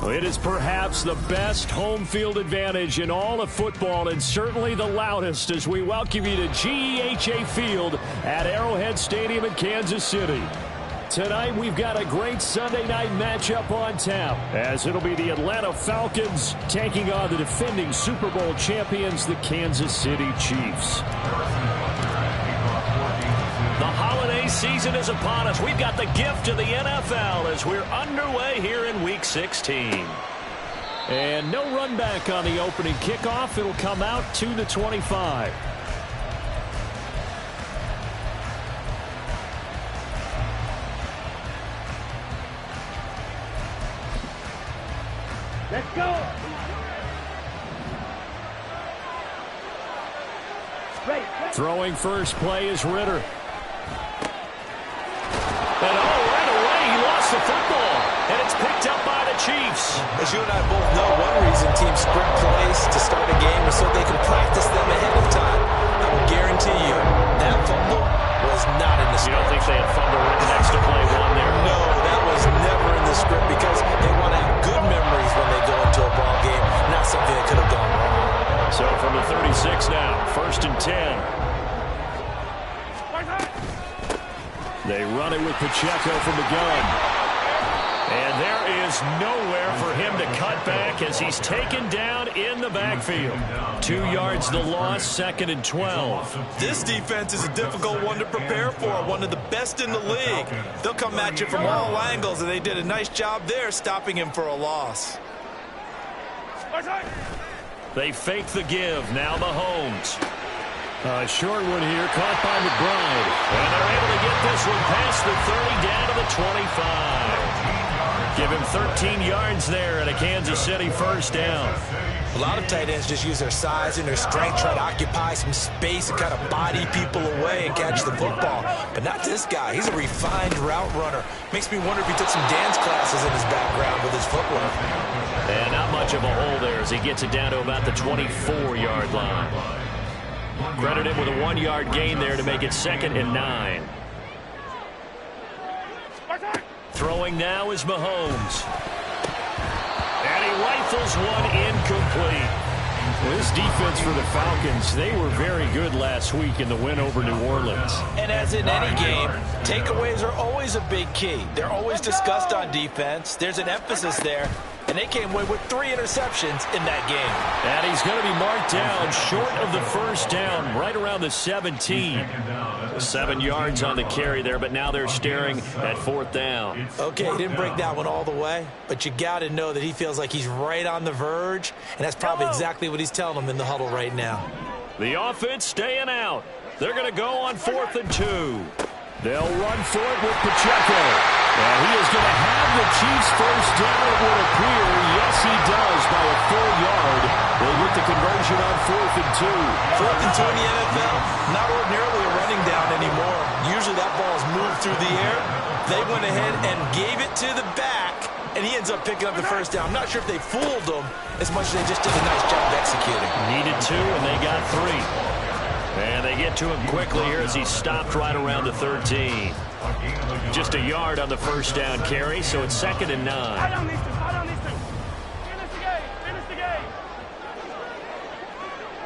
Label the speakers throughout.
Speaker 1: Well, it is perhaps the best home field advantage in all of football, and certainly the loudest, as we welcome you to GEHA Field at Arrowhead Stadium in Kansas City. Tonight, we've got a great Sunday night matchup on tap, as it'll be the Atlanta Falcons taking on the defending Super Bowl champions, the Kansas City Chiefs. The holiday season is upon us. We've got the gift of the NFL as we're underway here in Week 16. And no run back on the opening kickoff. It'll come out to the 25.
Speaker 2: Let's go.
Speaker 1: Throwing first play is Ritter. And right away he lost the football. And it's picked up by the Chiefs.
Speaker 3: As you and I both know, one reason teams sprint plays to start a game is so they can practice them ahead of time. I will guarantee you that fumble was not in the script.
Speaker 1: You don't think they had fumble written next to play one there?
Speaker 3: No, that was never in the script because they want to have good memories when they go into a ball game, not something that could have gone wrong.
Speaker 1: So from the 36 now, 1st and 10. They run it with Pacheco from the gun. And there is nowhere for him to cut back as he's taken down in the backfield. 2 yards the loss, 2nd and 12.
Speaker 3: This defense is a difficult one to prepare for, one of the best in the league. They'll come at you from all angles, and they did a nice job there stopping him for a loss.
Speaker 1: They fake the give. Now Mahomes. A short one here, caught by McBride. And they're able to get this one past the 30 down to the 25. Give him 13 yards there and a Kansas City first down.
Speaker 3: A lot of tight ends just use their size and their strength, try to occupy some space and kind of body people away and catch the football. But not this guy. He's a refined route runner. Makes me wonder if he took some dance classes in his background with his footwork.
Speaker 1: And not much of a hole there as he gets it down to about the 24-yard line. Credit him with a 1-yard gain there to make it 2nd and 9. Throwing now is Mahomes. And he rifles one incomplete. This defense for the Falcons, they were very good last week in the win over New Orleans.
Speaker 3: And as in any game, takeaways are always a big key. They're always discussed on defense. There's an emphasis there. And they came away with 3 interceptions in that game.
Speaker 1: And he's going to be marked down short of the first down, right around the 17. 7 yards on the carry there, but now they're staring at 4th down.
Speaker 3: Okay, he didn't break that one all the way, but you got to know that he feels like he's right on the verge, and that's probably exactly what he's telling them in the huddle right now.
Speaker 1: The offense staying out. They're going to go on 4th and 2. They'll run for it with Pacheco. And he is going to have the Chiefs first down, it would appear. Yes, he does, by a full yard. They get the conversion on 4th and 2.
Speaker 3: 4th and 2 in the NFL, not ordinarily a running down anymore. Usually that ball is moved through the air. They went ahead and gave it to the back, and he ends up picking up the first down. I'm not sure if they fooled him as much as they just did a nice job executing.
Speaker 1: Needed 2, and they got 3. And they get to him quickly here as he stopped right around the 13. Just a yard on the first down carry, so it's 2nd and 9.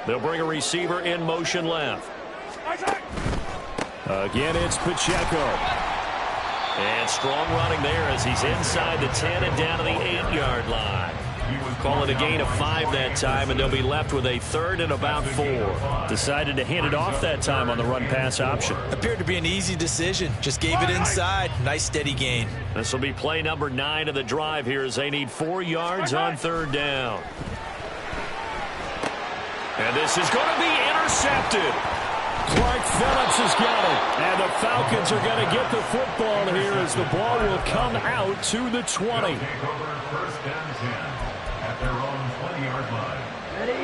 Speaker 1: They'll bring a receiver in motion left. Again, it's Pacheco. And strong running there as he's inside the 10 and down to the 8-yard line. Call it a gain of 5 that time, and they'll be left with a 3rd and about 4. Decided to hand it off that time on the run-pass option.
Speaker 3: Appeared to be an easy decision. Just gave it inside. Nice, steady gain.
Speaker 1: This will be play number 9 of the drive here as they need 4 yards on 3rd down. And this is going to be intercepted. Clark Phillips has got it. And the Falcons are going to get the football here as the ball will come out to the 20.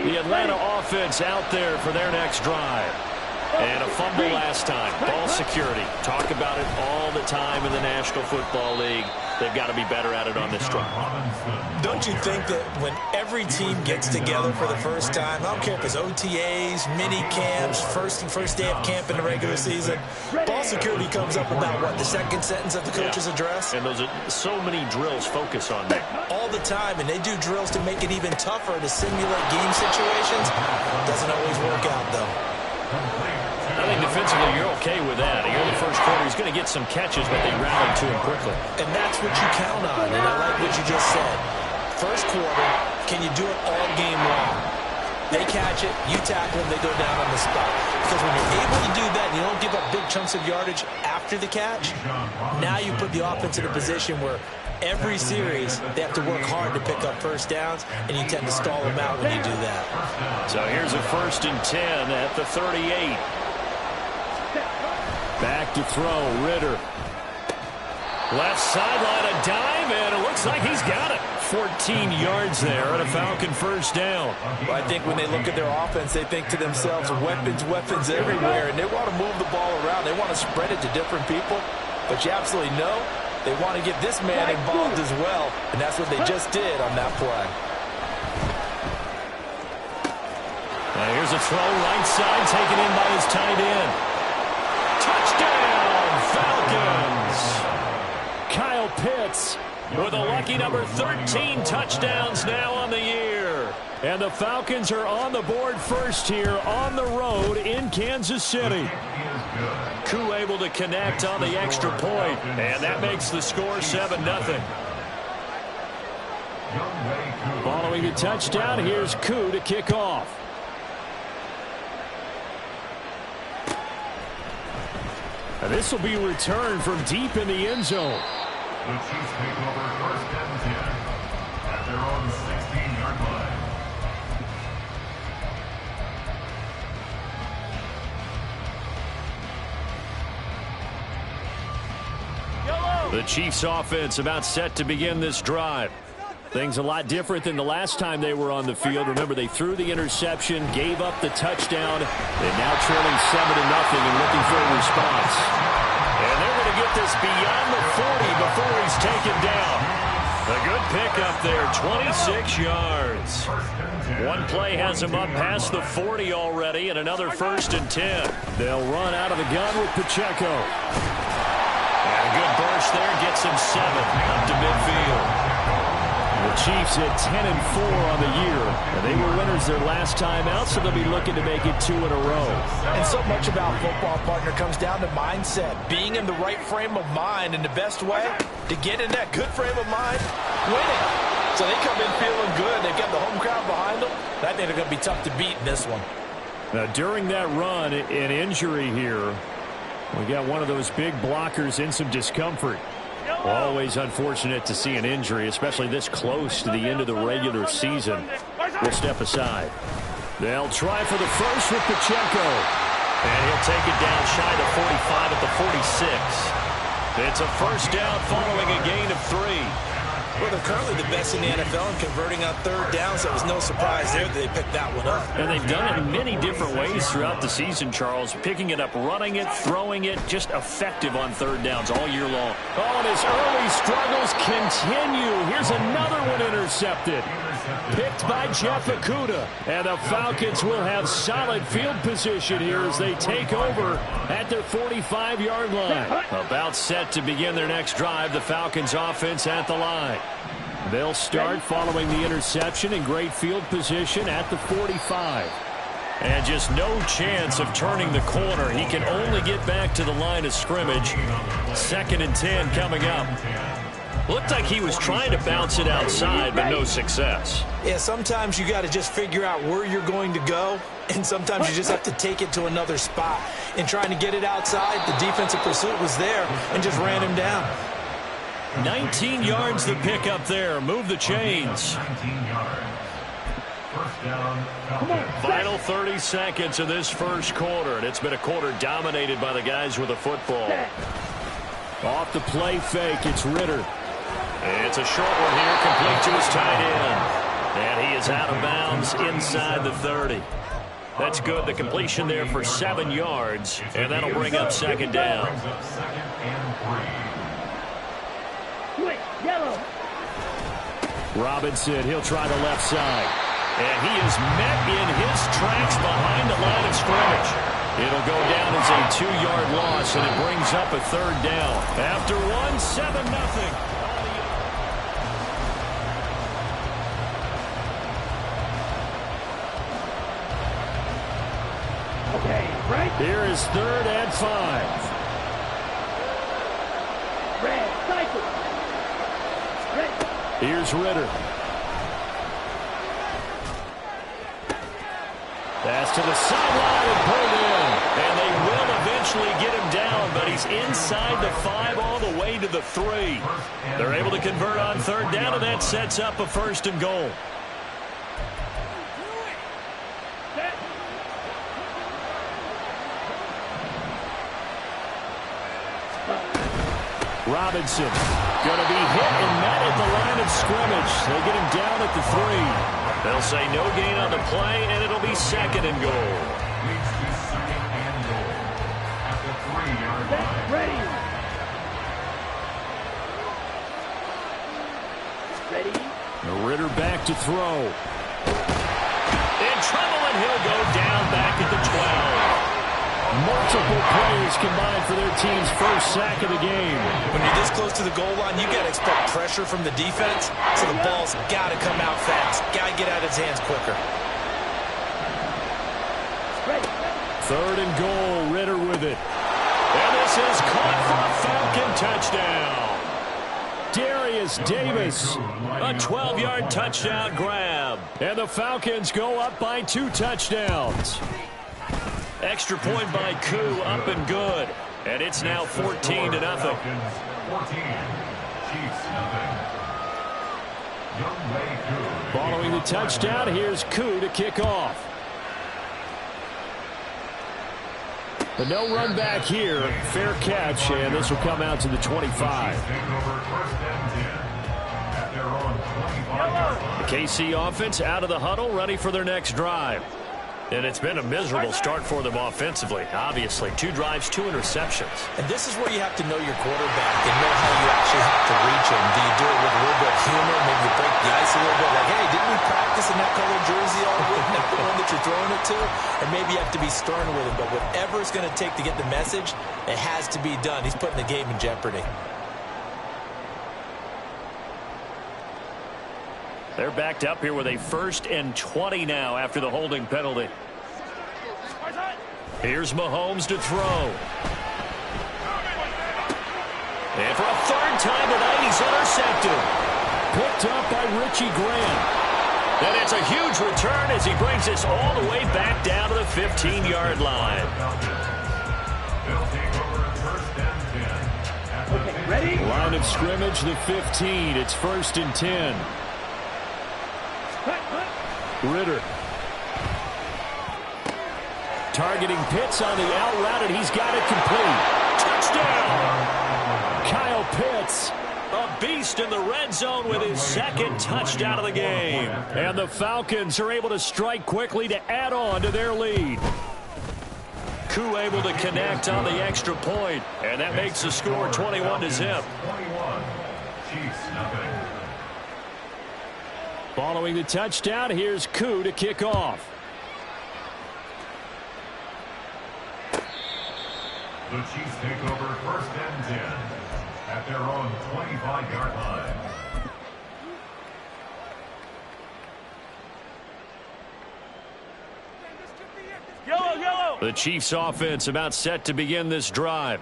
Speaker 1: The Atlanta offense out there for their next drive. And a fumble last time. Ball security. Talk about it all the time in the National Football League. they've got to be better at it on this drive.
Speaker 3: Don't you think that when every team gets together for the first time, I don't care if it's OTAs, mini camps, first day of camp in the regular season, ball security comes up about, what, the second sentence of the coach's address?
Speaker 1: And those are so many drills focus on that.
Speaker 3: All the time, and they do drills to make it even tougher to simulate game situations. Doesn't always work out, though.
Speaker 1: I think defensively you're okay with that. Here in the first quarter, he's going to get some catches, but they rallied to him quickly.
Speaker 3: And that's what you count on, and I like what you just said. First quarter, can you do it all game long? They catch it, you tackle them, they go down on the spot. Because when you're able to do that and you don't give up big chunks of yardage after the catch, now you put the offense in a position where every series they have to work hard to pick up first downs, and you tend to stall them out when you do that.
Speaker 1: So here's a 1st and 10 at the 38. Back to throw, Ritter. Left sideline, a dive, and it looks like he's got it. 14 yards there and a Falcon first down.
Speaker 3: Well, I think when they look at their offense, they think to themselves, weapons everywhere, and they want to move the ball around. They want to spread it to different people, but you absolutely know they want to get this man involved as well, and that's what they just did on that play.
Speaker 1: Now here's a throw, right side, taken in by his tight end. Touchdown, Falcons! Kyle Pitts with a lucky number 13 touchdowns now on the year. And the Falcons are on the board first here on the road in Kansas City. Koo able to connect on the extra point, and that makes the score 7-0. Following the touchdown, here's Koo to kick off. And this will be returned from deep in the end zone.
Speaker 2: The Chiefs take over 1st and 10 at their own 16-yard line.
Speaker 1: The Chiefs offense about set to begin this drive. Things a lot different than the last time they were on the field. Remember, they threw the interception, gave up the touchdown, and now trailing 7-0 and looking for a response. And they're going to get this beyond the 40 before he's taken down. A good pickup there, 26 yards. One play has him up past the 40 already, and another 1st and 10. They'll run out of the gun with Pacheco. And a good burst there gets him 7 up to midfield. The Chiefs hit 10-4 on the year, and they were winners their last time out, so they'll be looking to make it 2 in a row.
Speaker 3: And so much about football, partner, comes down to mindset. Being in the right frame of mind, and the best way to get in that good frame of mind, winning. So they come in feeling good. They've got the home crowd behind them. I think they're going to be tough to beat in this one.
Speaker 1: Now, during that run, an injury here. We got one of those big blockers in some discomfort. Always unfortunate to see an injury, especially this close to the end of the regular season. We'll step aside. They'll try for the first with Pacheco. And he'll take it down shy of 45 at the 46. It's a first down following a gain of 3.
Speaker 3: Well, they're currently the best in the NFL in converting on third down, so it was no surprise there that they picked that one up.
Speaker 1: And they've done it in many different ways throughout the season, Charles. Picking it up, running it, throwing it, just effective on third downs all year long. Oh, and his early struggles continue. Here's another one intercepted. Picked by Jeff Okudah. And the Falcons will have solid field position here as they take over at their 45-yard line. About set to begin their next drive, the Falcons offense at the line. They'll start following the interception in great field position at the 45. And just no chance of turning the corner. He can only get back to the line of scrimmage. 2nd and 10 coming up. Looked like he was trying to bounce it outside, but no success.
Speaker 3: Yeah, sometimes you got to just figure out where you're going to go, and sometimes you just have to take it to another spot. And trying to get it outside, the defensive pursuit was there and just ran him down.
Speaker 1: 19 yards the pickup there. Move the chains.
Speaker 2: 19 yards. First down.
Speaker 1: Final 30 seconds of this first quarter, and it's been a quarter dominated by the guys with the football. Off the play fake, it's Ritter. It's a short one here, complete to his tight end. And he is out of bounds inside the 30. That's good. The completion there for 7 yards, and that'll bring up 2nd down.
Speaker 2: Brings up 2nd and 3.
Speaker 4: Yellow.
Speaker 1: Robinson, he'll try the left side. And he is met in his tracks behind the line of scrimmage. It'll go down as a 2-yard loss, and it brings up a third down. After 7-0.
Speaker 4: Okay, right.
Speaker 1: Here is 3rd and 5.
Speaker 4: Red, cycle. Red.
Speaker 1: Here's Ritter. Pass to the sideline and pulled in. And they will eventually get him down, but he's inside the 5 all the way to the 3. They're able to convert on 3rd down, and that sets up a 1st and goal. Robinson going to be hit and met at the line of scrimmage. They get him down at the 3. They'll say no gain on the play, and it'll be 2nd and goal.
Speaker 2: Leads to 2nd and goal at the 3-yard line.
Speaker 4: Ready. Ready.
Speaker 1: Ritter back to throw. In trouble, and he'll go down back at the 12. Multiple players combined for their team's first sack of the game.
Speaker 3: When you're this close to the goal line, you got to expect pressure from the defense, so the ball's got to come out fast. Got to get out of his hands quicker.
Speaker 4: Ready.
Speaker 1: 3rd and goal, Ritter with it. And this is caught for a Falcon touchdown. Darius Davis, a 12-yard touchdown grab. And the Falcons go up by 2 touchdowns. Extra point by Koo, up and good. And it's now 14-0.
Speaker 2: 14, Chiefs 0.
Speaker 1: Following the touchdown, here's Koo to kick off. But no run back here. Fair catch, and this will come out to the 25. The KC offense out of the huddle, ready for their next drive. And it's been a miserable start for them offensively, obviously. 2 drives, 2 interceptions.
Speaker 3: And this is where you have to know your quarterback and know how you actually have to reach him. Do you do it with a little bit of humor, maybe you break the ice a little bit, like, hey, didn't we practice in that color jersey all week, like the one that you're throwing it to? And maybe you have to be stern with him, but whatever it's going to take to get the message, it has to be done. He's putting the game in jeopardy.
Speaker 1: They're backed up here with a 1st and 20 now after the holding penalty. Here's Mahomes to throw. And for a 3rd time tonight, he's intercepted. Picked up by Richie Grant. And it's a huge return as he brings this all the way back down to the 15-yard line.
Speaker 4: Okay, ready.
Speaker 1: Line of scrimmage, the 15. It's 1st and 10. Ritter. Targeting Pitts on the out route, and he's got it complete. Touchdown! Kyle Pitts, a beast in the red zone with his 2nd touchdown of the game. And the Falcons are able to strike quickly to add on to their lead. Koo able to connect on the extra point, and that makes the score 21-0.
Speaker 2: 21, Chiefs 0.
Speaker 1: Following the touchdown, here's Koo to kick off.
Speaker 2: The Chiefs take over 1st and 10 at their own 25-yard line.
Speaker 4: Yellow.
Speaker 1: The Chiefs offense about set to begin this drive.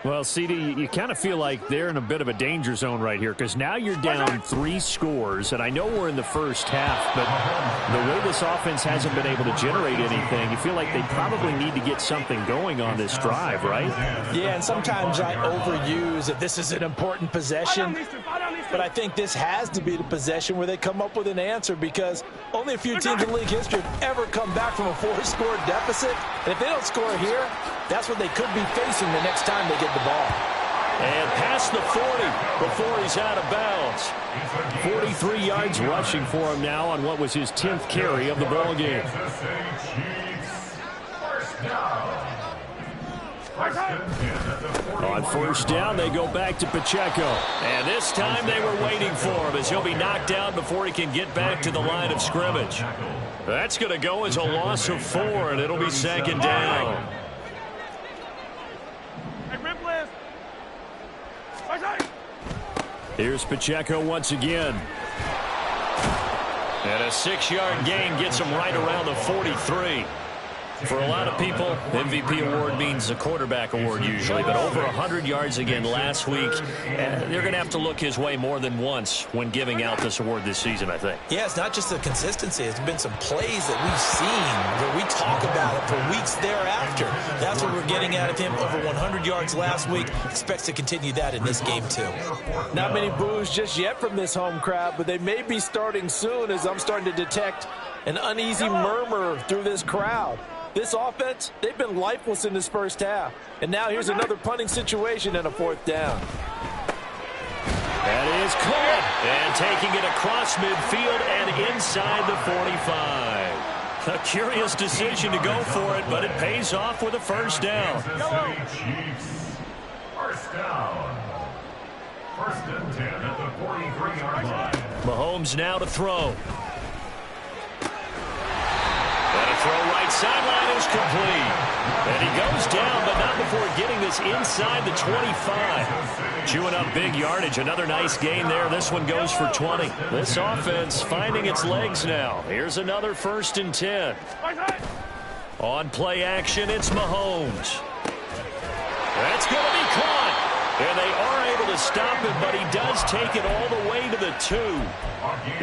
Speaker 1: Well, CD, you kind of feel like they're in a bit of a danger zone right here because now you're down 3 scores, and I know we're in the first half, but the way this offense hasn't been able to generate anything, you feel like they probably need to get something going on this drive, right?
Speaker 3: Yeah, and sometimes I overuse that this is an important possession, but I think this has to be the possession where they come up with an answer because only a few teams in league history have ever come back from a 4-score deficit, and if they don't score here, that's what they could be facing the next time they get the ball.
Speaker 1: And past the 40 before he's out of bounds. 43 yards rushing for him now on what was his 10th carry of the ball game.
Speaker 2: First and 10.
Speaker 1: On first down, they go back to Pacheco. And this time they were waiting for him as he'll be knocked down before he can get back to the line of scrimmage. That's going to go as a loss of 4, and it'll be second down. Here's Pacheco once again. And a 6-yard gain gets him right around the 43. For a lot of people, MVP award means a quarterback award usually, but over 100 yards again last week. They're going to have to look his way more than once when giving out this award this season, I think.
Speaker 3: Yeah, it's not just the consistency. It's been some plays that we've seen where we talk about it for weeks thereafter. That's what we're getting out of him. Over 100 yards last week. Expects to continue that in this game, too.
Speaker 5: Not many boos just yet from this home crowd, but they may be starting soon as I'm starting to detect an uneasy murmur through this crowd. This offense, they've been lifeless in this first half. And now here's another punting situation and a 4th down.
Speaker 1: That is caught. And taking it across midfield and inside the 45. A curious decision to go for it, but it pays off with a first down.
Speaker 2: Chiefs. First down. First and 10 at the 43-yard line.
Speaker 1: Mahomes now to throw. And a throw right sideline is complete. And he goes down, but not before getting this inside the 25. Chewing up big yardage. Another nice gain there. This one goes for 20. This offense finding its legs now. Here's another 1st and 10. On play action, it's Mahomes. That's going to be caught. And they are able to stop him, but he does take it all the way to the 2.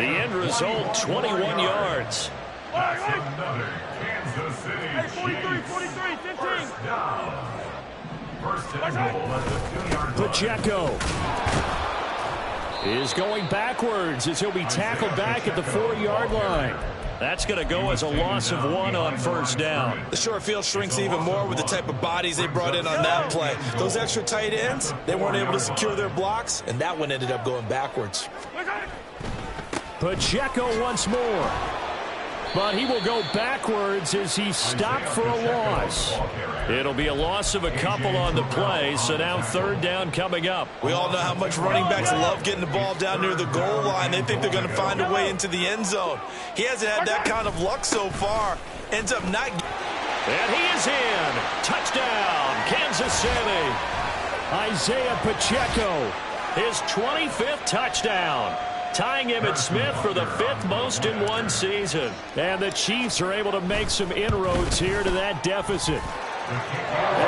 Speaker 1: The end result, 21 yards.
Speaker 2: That's another Kansas City
Speaker 4: 43, 15.
Speaker 2: First down. First and goal at the 2-yard line.
Speaker 1: Pacheco is going backwards as he'll be tackled back at the 4-yard line. That's going to go as a loss of 1 on first down.
Speaker 3: The short field shrinks even more with the type of bodies they brought in on that play. Those extra tight ends, they weren't able to secure their blocks, and that one ended up going backwards.
Speaker 1: Pacheco once more. But he will go backwards as he stopped for a loss. It'll be a loss of a couple on the play, so now 3rd down coming up.
Speaker 3: We all know how much running backs love getting the ball down near the goal line. They think they're going to find a way into the end zone. He hasn't had that kind of luck so far. Ends up not.
Speaker 1: And he is in. Touchdown, Kansas City. Isaiah Pacheco, his 25th touchdown. Tying Emmitt Smith for the 5th most in one season. And the Chiefs are able to make some inroads here to that deficit.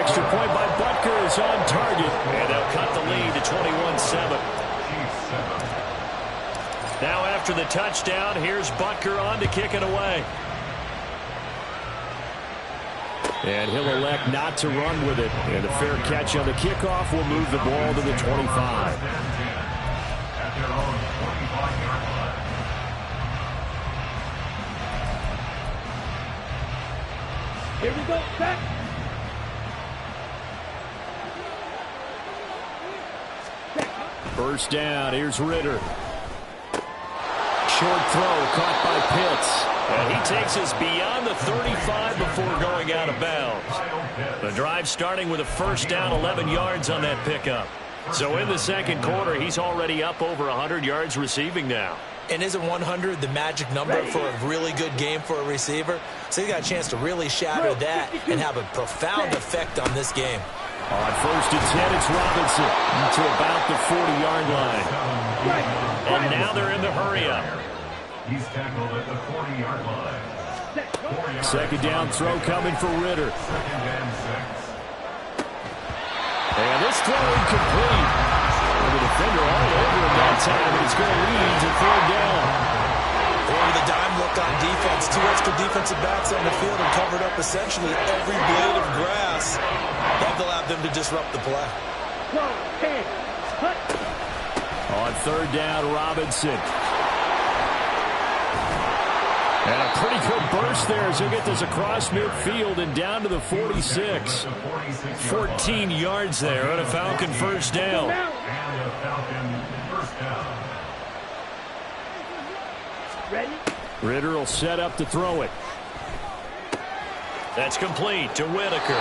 Speaker 1: Extra point by Butker is on target. And they'll cut the lead to 21-7. Now after the touchdown, here's Butker on to kick it away. And he'll elect not to run with it. And a fair catch on the kickoff will move the ball to the 25.
Speaker 4: Here we go, back.
Speaker 1: First down, here's Ritter. Short throw caught by Pitts. And he takes us beyond the 35 before going out of bounds. The drive starting with a first down, 11 yards on that pickup. So in the second quarter, he's already up over 100 yards receiving now.
Speaker 3: And isn't 100 the magic number for a really good game for a receiver? So he got a chance to really shatter that and have a profound effect on this game.
Speaker 1: On first and 10, it's Robinson to about the 40-yard line. And now they're in the hurry-up.
Speaker 2: He's tackled at the 40-yard line.
Speaker 1: Second down throw coming for Ritter.
Speaker 2: Second and 6.
Speaker 1: And this throw incomplete. The defender all over him that time, and it's going to lead to 3rd down.
Speaker 3: With a dime look on defense, 2 extra defensive backs on the field and covered up essentially every blade of grass. That allowed them to disrupt the play.
Speaker 1: On 3rd down, Robinson. And a pretty good burst there as he'll get this across midfield and down to the 46. 14 yards there on a Falcon first down.
Speaker 2: And a Falcon first down.
Speaker 4: Ready?
Speaker 1: Ritter will set up to throw it. That's complete to Whitaker.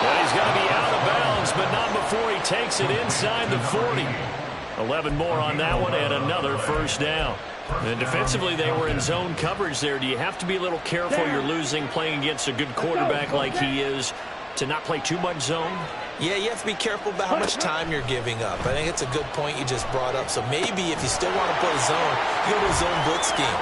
Speaker 1: And he's going to be out of bounds, but not before he takes it inside the 40. 11 more on that one and another first down. And defensively, they were in zone coverage there. Do you have to be a little careful? You're losing playing against a good quarterback like he is to not play too much zone?
Speaker 3: Yeah, you have to be careful about how much time you're giving up. I think it's a good point you just brought up. So maybe if you still want to play zone, you go to a zone blitz scheme.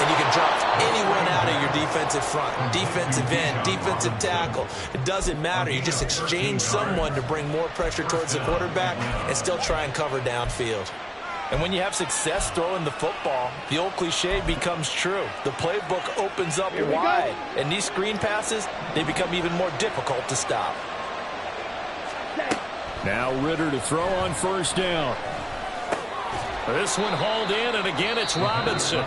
Speaker 3: And you can drop anyone out of your defensive front, defensive end, defensive tackle. It doesn't matter. You just exchange someone to bring more pressure towards the quarterback and still try and cover downfield.
Speaker 5: And when you have success throwing the football, the old cliche becomes true. The playbook opens up wide. And these screen passes, they become even more difficult to stop.
Speaker 1: Now Ritter to throw on first down. This one hauled in, and again it's Robinson.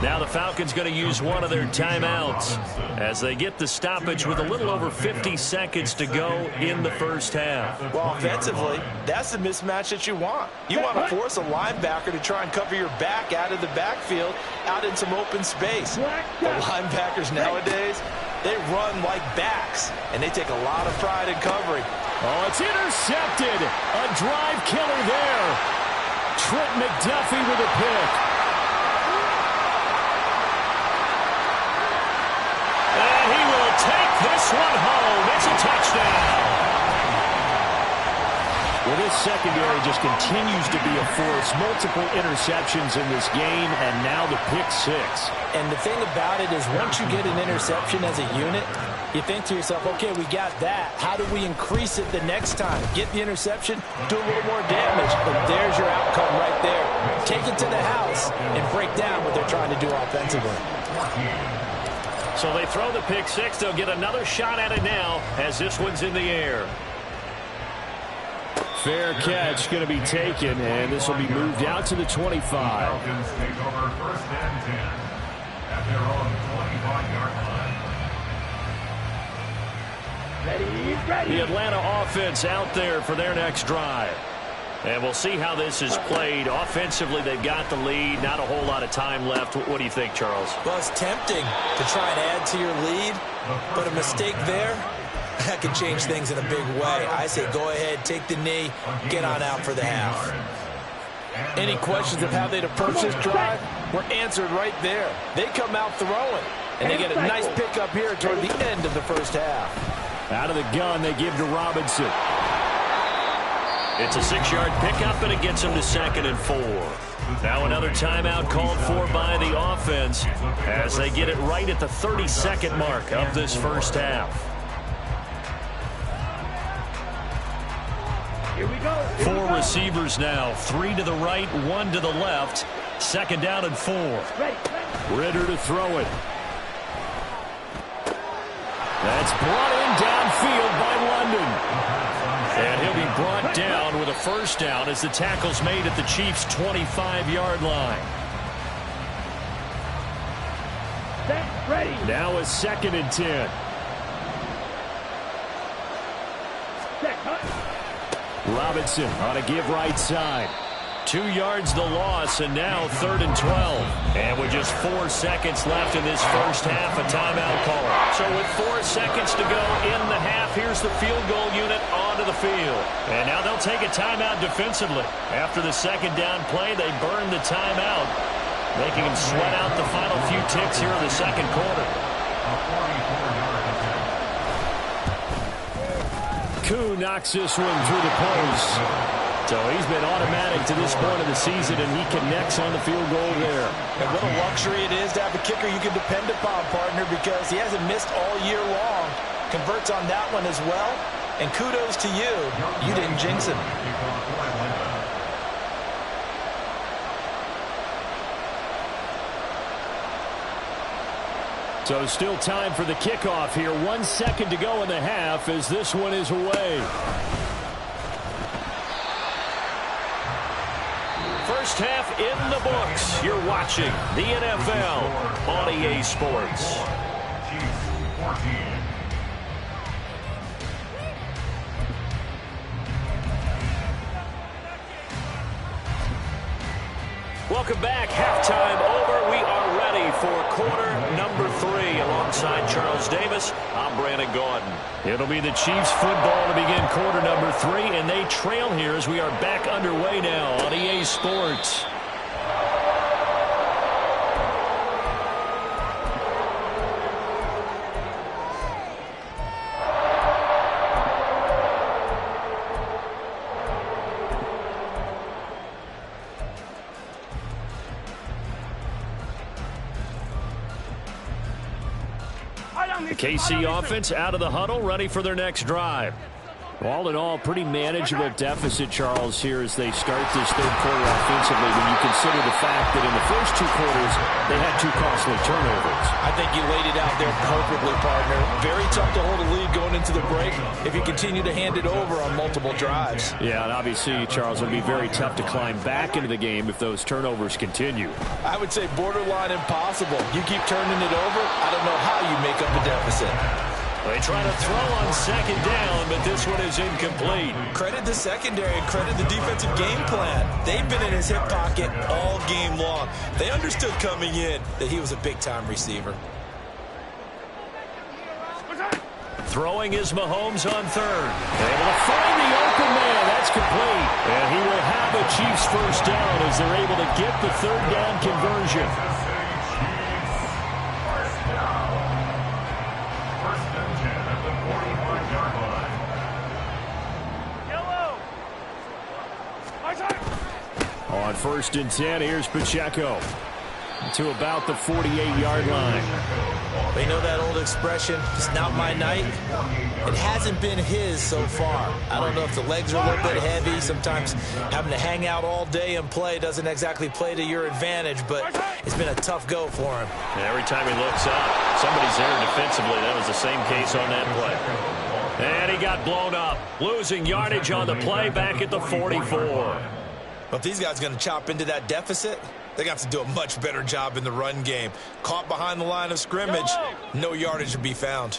Speaker 1: Now the Falcons going to use one of their timeouts as they get the stoppage with a little over 50 seconds to go in the first half.
Speaker 5: Well, offensively, that's the mismatch that you want. You want to force a linebacker to try and cover your back out of the backfield, out in some open space. The linebackers nowadays, they run like backs, and they take a lot of pride in covering.
Speaker 1: Oh, it's intercepted. A drive killer there. Trent McDuffie with a pick. And he will take this one home. It's a touchdown. Well, this secondary just continues to be a force. Multiple interceptions in this game, and now the pick six.
Speaker 5: And the thing about it is once you get an interception as a unit, you think to yourself, okay, we got that. How do we increase it the next time? Get the interception, do a little more damage. But there's your outcome right there. Take it to the house and break down what they're trying to do offensively.
Speaker 1: So they throw the pick six. They'll get another shot at it now as this one's in the air. Fair catch going to be taken, and this will be moved out to the 25.
Speaker 2: Falcons take over first and 10 at their own 25-yard line.
Speaker 1: The Atlanta offense out there for their next drive. And we'll see how this is played. Offensively, they've got the lead. Not a whole lot of time left. What do you think, Charles?
Speaker 3: Well, it's tempting to try and add to your lead, but a mistake there, that could change things in a big way. I say go ahead, take the knee, get on out for the half.
Speaker 5: Any questions of how they'd approach this drive were answered right there. They come out throwing, and they get a nice pickup here toward the end of the first half.
Speaker 1: Out of the gun, they give to Robinson. It's a 6-yard pickup, and it gets him to 2nd and 4. Now another timeout called for by the offense as they get it right at the 32nd mark of this first half.
Speaker 4: Here we go.
Speaker 1: Four receivers now, 3 to the right, 1 to the left. 2nd down and 4. Ritter to throw it. That's brought in downfield by London. And he'll be brought down with a first down as the tackle's made at the Chiefs' 25-yard line. Now a 2nd and 10. Robinson on a give right side. 2 yards the loss, and now 3rd and 12. And with just 4 seconds left in this first half, a timeout call. So with 4 seconds to go in the half, here's the field goal unit onto the field. And now they'll take a timeout defensively. After the 2nd down play, they burn the timeout, making them sweat out the final few ticks here in the 2nd quarter. Koo knocks this one through the post. So he's been automatic to this point of the season, and he connects on the field goal there.
Speaker 5: And what a luxury it is to have a kicker you can depend upon, partner, because he hasn't missed all year long. Converts on that one as well. And kudos to you. You didn't jinx him.
Speaker 1: So still time for the kickoff here. 1 second to go in the half as this one is away. First half in the books. You're watching the NFL on EA Sports. Welcome back. Halftime over. We are ready for quarter number 3 alongside Alongside Charles Davis, I'm Brandon Gaudin. It'll be the Chiefs football to begin quarter number 3, and they trail here as we are back underway now on EA Sports. The KC offense out of the huddle, ready for their next drive. All in all, pretty manageable deficit, Charles, here as they start this third quarter offensively when you consider the fact that in the first 2 quarters, they had 2 costly turnovers.
Speaker 5: I think you laid it out there perfectly, partner. Very tough to hold a lead going into the break if you continue to hand it over on multiple drives.
Speaker 1: Yeah, and obviously, Charles, it would be very tough to climb back into the game if those turnovers continue.
Speaker 5: I would say borderline impossible. You keep turning it over, I don't know how you make up a deficit.
Speaker 1: They try to throw on second down, but this one is incomplete.
Speaker 3: Credit the secondary and credit the defensive game plan. They've been in his hip pocket all game long. They understood coming in that he was a big-time receiver.
Speaker 1: Throwing is Mahomes on third. Able to find the open man. That's complete. And he will have a Chiefs first down as they're able to get the third down conversion. On 1st and 10, here's Pacheco to about the 48-yard line.
Speaker 3: They know that old expression, it's not my night. It hasn't been his so far. I don't know if the legs are a little bit heavy. Sometimes having to hang out all day and play doesn't exactly play to your advantage, but it's been a tough go for him.
Speaker 1: And every time he looks up, somebody's there defensively. That was the same case on that play. And he got blown up, losing yardage on the play back at the 44.
Speaker 3: But these guys are going to chop into that deficit. They're going to have to do a much better job in the run game. Caught behind the line of scrimmage, no yardage to be found.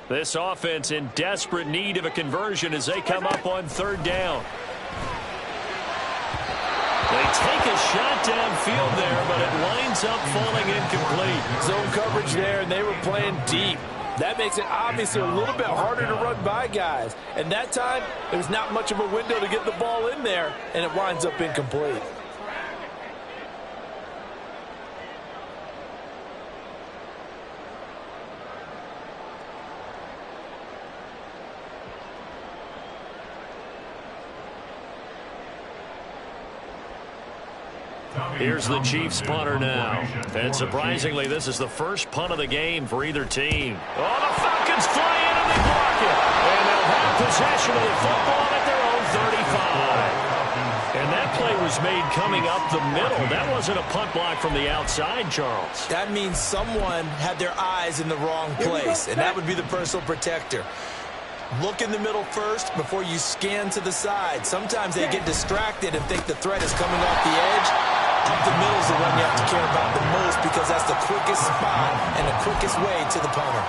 Speaker 1: This offense in desperate need of a conversion as they come up on third down. They take a shot downfield there, but it winds up falling incomplete.
Speaker 5: Zone coverage there, and they were playing deep. That makes it obviously a little bit harder to run by guys. And that time, there's not much of a window to get the ball in there, and it winds up incomplete.
Speaker 1: Here's the Chiefs punter now. And surprisingly, this is the first punt of the game for either team. Oh, the Falcons fly in and they block it. And they'll have possession of the football at their own 35. And that play was made coming up the middle. That wasn't a punt block from the outside, Charles.
Speaker 3: That means someone had their eyes in the wrong place, and that would be the personal protector. Look in the middle first before you scan to the side. Sometimes they get distracted and think the threat is coming off the edge. Up the middle is the one you have to care about the most because that's the quickest spot and the quickest way to the punter.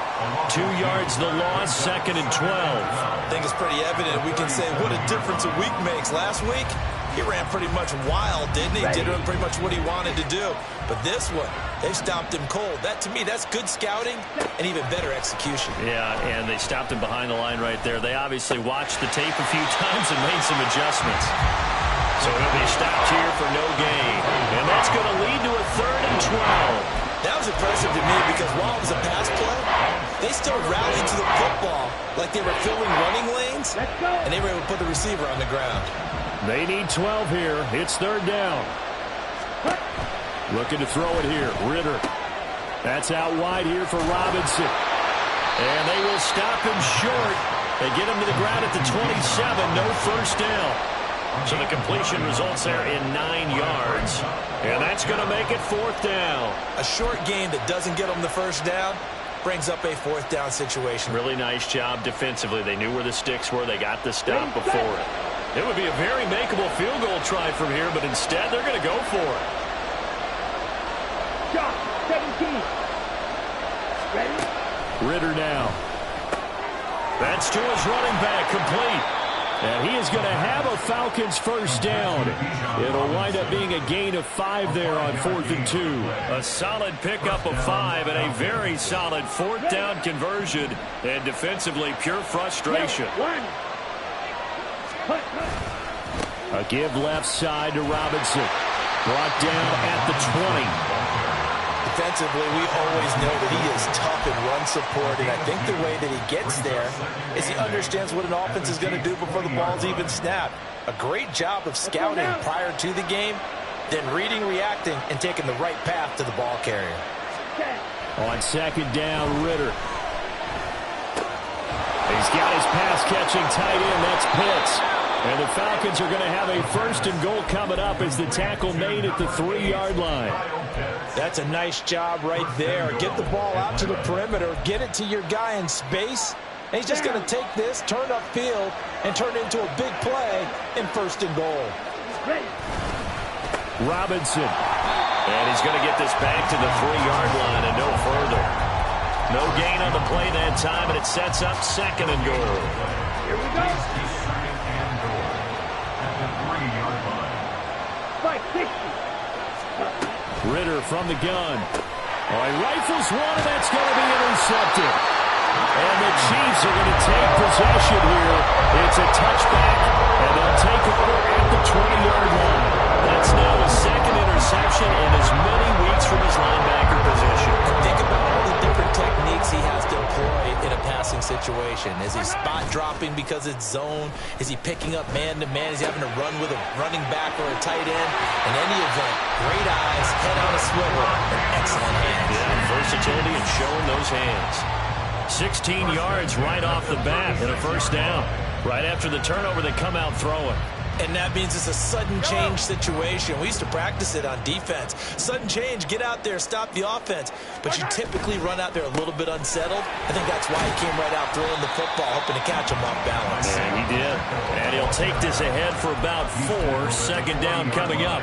Speaker 1: 2 yards the loss, 2nd and 12.
Speaker 3: I think it's pretty evident. We can say what a difference a week makes. Last week, he ran pretty much wild, didn't he? Did pretty much what he wanted to do. But this one, they stopped him cold. That, to me, that's good scouting and even better execution.
Speaker 1: Yeah, and they stopped him behind the line right there. They obviously watched the tape a few times and made some adjustments. So he'll be stopped here for no gain. And that's going to lead to a 3rd and 12.
Speaker 3: That was impressive to me because while it was a pass play, they still rallied to the football like they were filling running lanes, and they were able to put the receiver on the ground.
Speaker 1: They need 12 here. It's 3rd down. Looking to throw it here. Ritter. That's out wide here for Robinson. And they will stop him short. They get him to the ground at the 27. No first down. So the completion results there in 9 yards. And that's going to make it 4th down.
Speaker 3: A short gain that doesn't get them the first down brings up a 4th down situation.
Speaker 1: Really nice job defensively. They knew where the sticks were. They got the stop before it. It would be a very makeable field goal try from here, but instead they're going to go for it.
Speaker 4: Shot, 17. Ready?
Speaker 1: Ritter now. That's to his running back, complete. And he is going to have a Falcons first down. It'll wind up being a gain of 5 there on 4th and 2. A solid pickup of 5 and a very solid 4th down conversion. And defensively, pure frustration. A give left side to Robinson. Brought down at the 20.
Speaker 5: Defensively, we always know that he is tough in run support, and I think the way that he gets there is he understands what an offense is going to do before the ball's even snapped. A great job of scouting prior to the game, then reading, reacting, and taking the right path to the ball carrier.
Speaker 1: On 2nd down, Ritter. He's got his pass-catching tight end. That's Pitts. And the Falcons are going to have a 1st and goal coming up as the tackle made at the 3-yard line.
Speaker 5: That's a nice job right there. Get the ball out to the perimeter, get it to your guy in space, and he's just going to take this, turn upfield, and turn it into a big play in 1st and goal.
Speaker 1: Robinson. And he's going to get this back to the 3-yard line and no further. No gain on the play that time, and it sets up 2nd and goal.
Speaker 4: Here we go.
Speaker 1: Ritter from the gun. Oh, he rifles one, and that's going to be intercepted. And the Chiefs are going to take possession here. It's a touchback, and they'll take over at the 20-yard line. That's now the 2nd interception in as many weeks from his linebacker position.
Speaker 5: Think about all the different techniques he has to employ in a passing situation. Is he spot dropping because it's zone? Is he picking up man-to-man? Is he having to run with a running back or a tight end? In any event, great eyes, head on a swivel, and excellent hands.
Speaker 1: Yeah, versatility and showing those hands. 16 yards right off the bat and a 1st down. Right after the turnover, they come out throwing.
Speaker 5: And that means it's a sudden change situation. We used to practice it on defense. Sudden change, get out there, stop the offense. But you typically run out there a little bit unsettled. I think that's why he came right out throwing the football, hoping to catch him off balance.
Speaker 1: Yeah, he did. And he'll take this ahead for about 4. 2nd down coming up.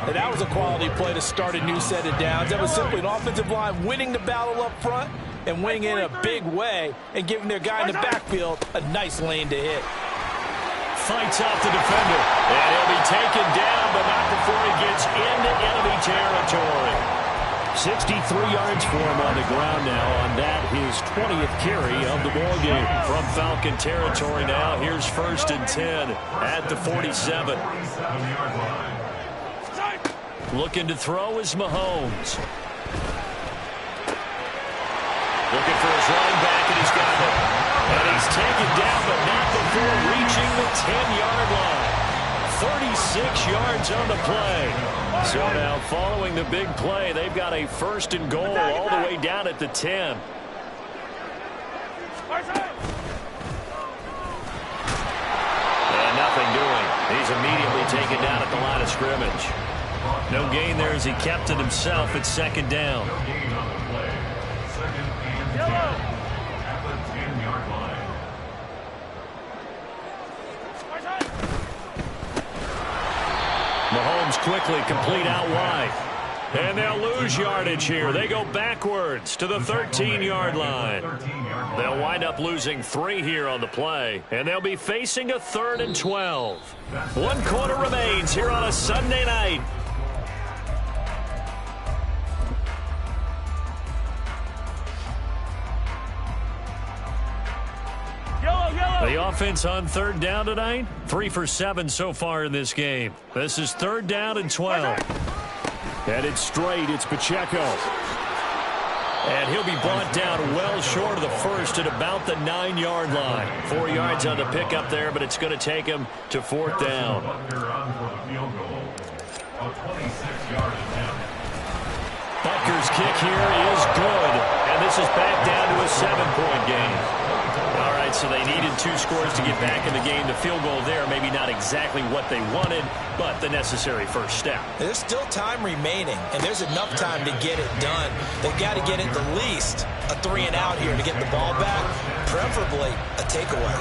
Speaker 5: And that was a quality play to start a new set of downs. That was simply an offensive line winning the battle up front and winning it in a big way and giving their guy in the backfield a nice lane to hit.
Speaker 1: Fights off the defender, and he'll be taken down, but not before he gets into enemy territory. 63 yards for him on the ground now on that, his 20th carry of the ballgame. From Falcon territory now, here's 1st and 10 at the 47. Looking to throw is Mahomes. Looking for his running back, and he's got it. And he's taken down, but not before reaching the 10-yard line. 36 yards on the play. So now, following the big play, they've got a 1st and goal all the way down at the 10. And nothing doing. He's immediately taken down at the line of scrimmage. No gain there as he kept it himself at 2nd down. Mahomes quickly complete out wide. And they'll lose yardage here. They go backwards to the 13-yard line. They'll wind up losing 3 here on the play. And they'll be facing a 3rd and 12. 1 quarter remains here on a Sunday night. The offense on 3rd down tonight, 3 for 7 so far in this game. This is 3rd down and 12. Headed straight, it's Pacheco. And he'll be brought down well short of the 1st at about the 9-yard line. 4 yards on the pickup there, but it's going to take him to 4th down. Butker's kick here is good. And this is back down to a 7-point game. All right, so they needed 2 scores to get back in the game. The field goal there, maybe not exactly what they wanted, but the necessary first step.
Speaker 5: There's still time remaining, and there's enough time to get it done. They've got to get at the least a 3 and out here to get the ball back, preferably a takeaway.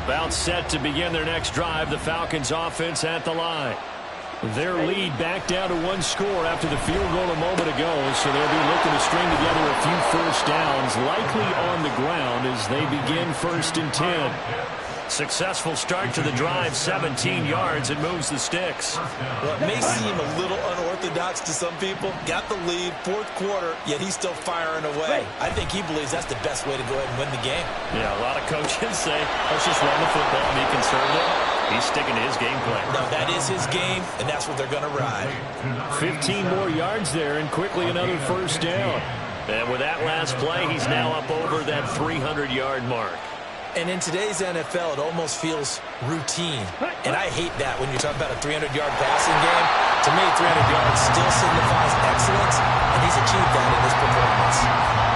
Speaker 1: About set to begin their next drive, the Falcons offense at the line. Their lead back down to one score after the field goal a moment ago, so they'll be looking to string together a few first downs, likely on the ground as they begin 1st and 10. Successful start to the drive, 17 yards, and moves the sticks.
Speaker 3: Well, it may seem a little unorthodox to some people. Got the lead, 4th quarter, yet he's still firing away. I think he believes that's the best way to go ahead and win the game.
Speaker 1: Yeah, a lot of coaches say, let's just run the football and be conservative. He's sticking to his game plan.
Speaker 3: No, that is his game, and that's what they're going to ride.
Speaker 1: 15 more yards there, and quickly another first down. And with that last play, he's now up over that 300-yard mark.
Speaker 3: And in today's NFL, it almost feels routine. And I hate that when you talk about a 300-yard passing game. To me, 300 yards still signifies excellence, and he's achieved that in this performance.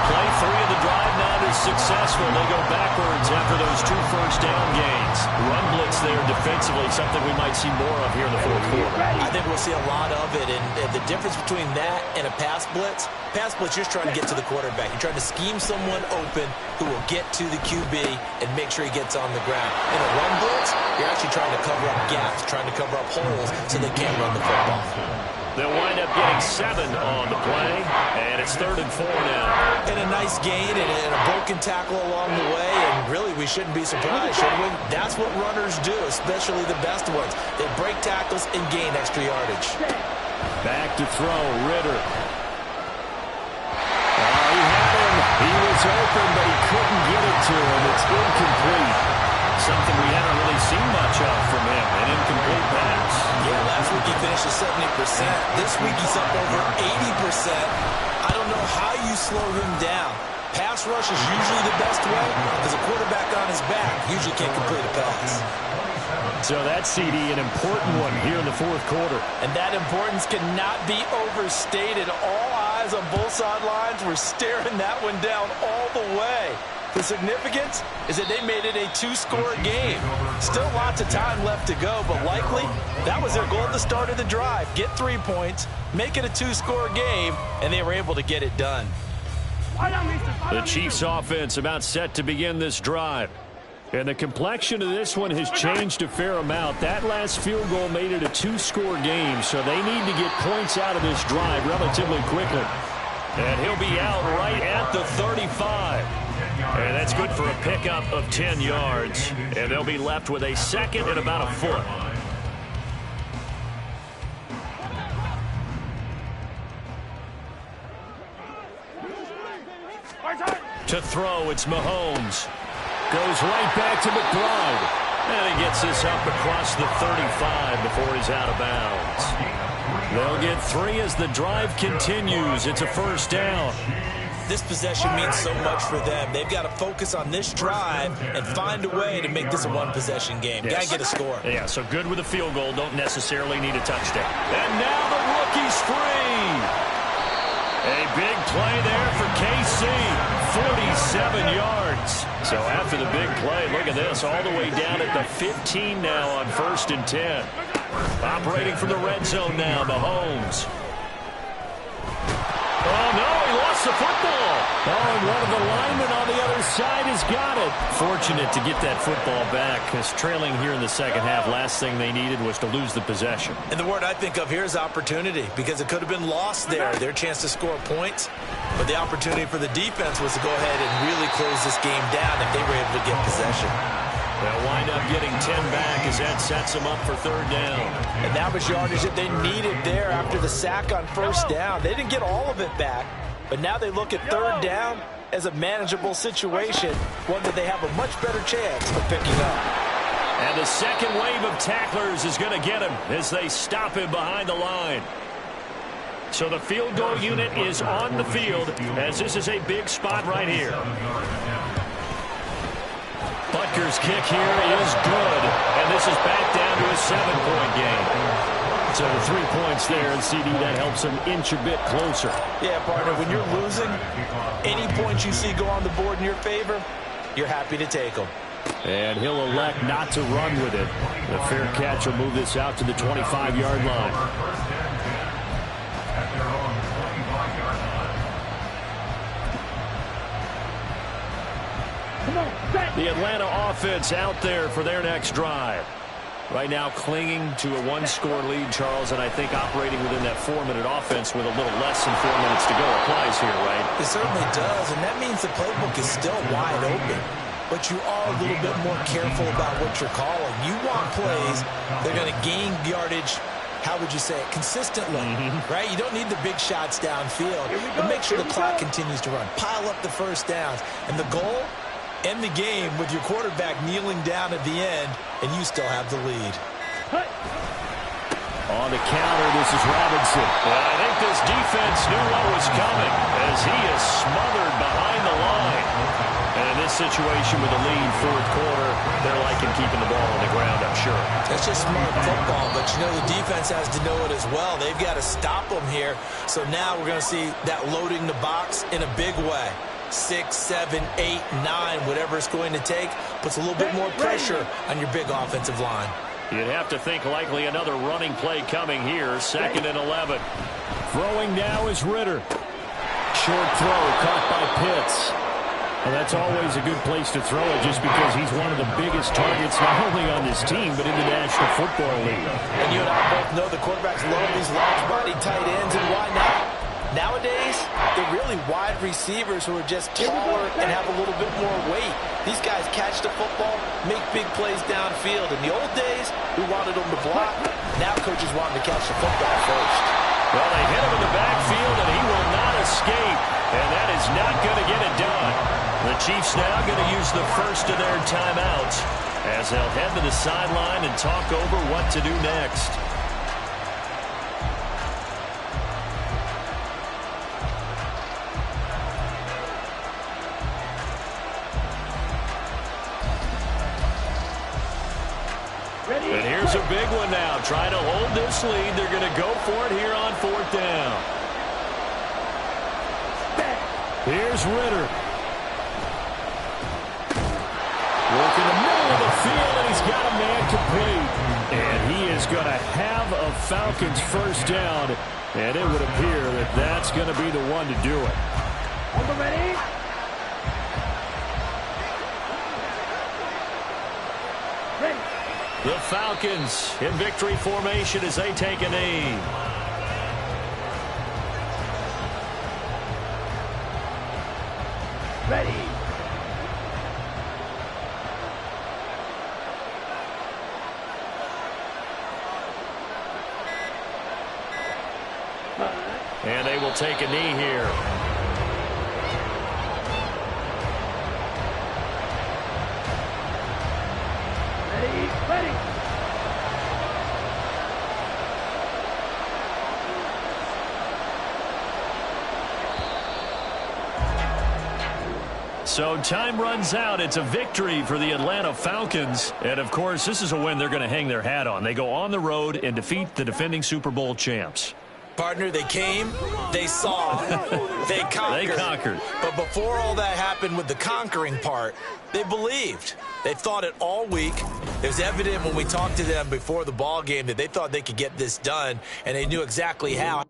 Speaker 1: Play 3 of the drive not as successful. They go backwards after those 2 first down gains. Run blitz there defensively, something we might see more of here in the 4th quarter.
Speaker 3: I think we'll see a lot of it, and the difference between that and a pass blitz, you're just trying to get to the quarterback. You're trying to scheme someone open who will get to the QB and make sure he gets on the ground. In a run blitz, you're actually trying to cover up gaps, trying to cover up holes so they can't run the football.
Speaker 1: They'll wind up getting 7 on the play, and it's 3rd and 4 now.
Speaker 3: And a nice gain and a broken tackle along the way, and really we shouldn't be surprised, should we? That's what runners do, especially the best ones. They break tackles and gain extra yardage.
Speaker 1: Back to throw, Ritter. He had him. He was open, but he couldn't get it to him. It's incomplete. Something we haven't really seen much of from him, an incomplete pass.
Speaker 3: Yeah, last week he finished at 70%. This week he's up over 80%. I don't know how you slow him down. Pass rush is usually the best way because a quarterback on his back usually can't complete a pass.
Speaker 1: So that CD, an important one here in the 4th quarter.
Speaker 5: And that importance cannot be overstated. All eyes on both sidelines were staring that one down all the way. The significance is that they made it a 2-score game. Still lots of time left to go, but likely that was their goal at the start of the drive. Get 3 points, make it a 2-score game, and they were able to get it done.
Speaker 1: The Chiefs offense about set to begin this drive. And the complexion of this one has changed a fair amount. That last field goal made it a 2-score game, so they need to get points out of this drive relatively quickly. And he'll be out right at the 35. And that's good for a pickup of 10 yards. And they'll be left with a 2nd and about a foot. To throw, it's Mahomes. Goes right back to McBride. And he gets this up across the 35 before he's out of bounds. They'll get 3 as the drive continues. It's a first down.
Speaker 3: This possession means so much for them. They've got to focus on this drive and find a way to make this a 1-possession game.
Speaker 1: Yes.
Speaker 3: Got to get a score.
Speaker 1: Yeah, so good with a field goal. Don't necessarily need a touchdown. And now the rookie's free. A big play there for KC. 47 yards. So after the big play, look at this. All the way down at the 15 now on 1st and 10. Operating from the red zone now, Mahomes. Oh, no, he lost the football. Oh, and one of the linemen on the other side has got it. Fortunate to get that football back, because trailing here in the second half, last thing they needed was to lose the possession.
Speaker 3: And the word I think of here is opportunity, because it could have been lost there, their chance to score points. But the opportunity for the defense was to go ahead and really close this game down if they were able to get possession.
Speaker 1: They'll wind up getting 10 back as that sets them up for 3rd down.
Speaker 5: And that was yardage that they needed there after the sack on 1st down. They didn't get all of it back, but now they look at 3rd down as a manageable situation, one that they have a much better chance of picking up.
Speaker 1: And the second wave of tacklers is going to get him as they stop him behind the line. So the field goal unit is on the field as this is a big spot right here. Butker's kick here is good, and this is back down to a 7-point game. So the 3 points there, and CD, that helps them inch a bit closer.
Speaker 5: Yeah, partner, when you're losing, any points you see go on the board in your favor, you're happy to take them.
Speaker 1: And he'll elect not to run with it. The fair catch will move this out to the 25-yard line. The Atlanta offense out there for their next drive. Right now clinging to a one-score lead, Charles, and I think operating within that 4-minute offense with a little less than 4 minutes to go applies here, right?
Speaker 3: It certainly does, and that means the playbook is still wide open. But you are a little bit more careful about what you're calling. You want plays that are going to gain yardage, how would you say it, consistently, right? You don't need the big shots downfield, but make sure the clock continues to run. Pile up the first downs. And the goal, end the game with your quarterback kneeling down at the end, and you still have the lead.
Speaker 1: On the counter, this is Robinson. And I think this defense knew what was coming as he is smothered behind the line. And in this situation with the lead, fourth quarter, they're liking keeping the ball on the ground, I'm sure.
Speaker 3: That's just smart football, but you know the defense has to know it as well. They've got to stop them here. So now we're going to see that loading the box in a big way. 6, 7, 8, 9, whatever it's going to take, puts a little bit more pressure on your big offensive line.
Speaker 1: You'd have to think likely another running play coming here, 2nd and 11. Throwing now is Ritter. Short throw caught by Pitts. Well, that's always a good place to throw it just because he's one of the biggest targets not only on this team but in the National Football League.
Speaker 5: And you and I both know the quarterbacks love these large-body tight ends, and why not? Nowadays, they're really wide receivers who are just taller and have a little bit more weight. These guys catch the football, make big plays downfield. In the old days, we wanted them to block. Now coaches want them to catch the football first.
Speaker 1: Well, they hit him in the backfield, and he will not escape. And that is not going to get it done. The Chiefs now going to use the first of their timeouts as they'll head to the sideline and talk over what to do next. And here's a big one now. Trying to hold this lead. They're going to go for it here on 4th down. Here's Ritter. Working the middle of the field, and he's got a man complete. And he is going to have a Falcons first down. And it would appear that that's going to be the one to do it.
Speaker 4: On the ready.
Speaker 1: The Falcons in victory formation as they take a knee.
Speaker 4: Ready.
Speaker 1: And they will take a knee here.
Speaker 4: Ready.
Speaker 1: So time runs out. It's a victory for the Atlanta Falcons. And, of course, this is a win they're going to hang their hat on. They go on the road and defeat the defending Super Bowl champs.
Speaker 3: Partner, they came, they saw, they conquered.
Speaker 1: They conquered.
Speaker 3: But before all that happened with the conquering part, they believed. They thought it all week. It was evident when we talked to them before the ball game that they thought they could get this done, and they knew exactly how.